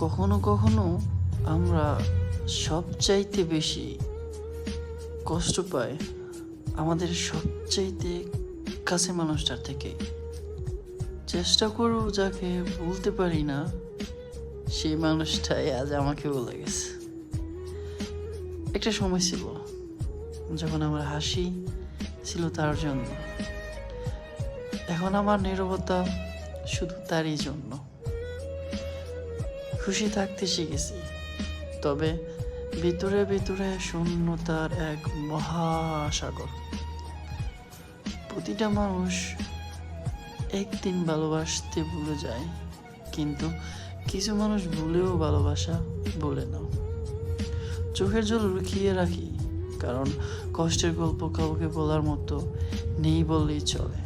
কখনো কখনো আমরা সবচাইতে বেশি কষ্ট পাই আমাদের সবচাইতে কাছে মানুষটার থেকে। চেষ্টা করব যাকে বলতে পারি না, সেই মানুষটাই আজ আমাকে বলে গেছে। একটা সময় ছিল যখন আমার হাসি ছিল তার জন্য, এখন আমার নীরবতা শুধু তারই জন্য। খুশি থাকতে শিখেছি, তবে ভিতরে ভিতরে শূন্যতার এক মহাসাগর। প্রতিটা মানুষ একদিন ভালোবাসতে ভুলে যায়, কিন্তু কিছু মানুষ ভুলেও ভালোবাসা ভুলে না। চোখের জল লুকিয়ে রাখি, কারণ কষ্টের গল্প কাউকে বলার মতো নেই বললেই চলে।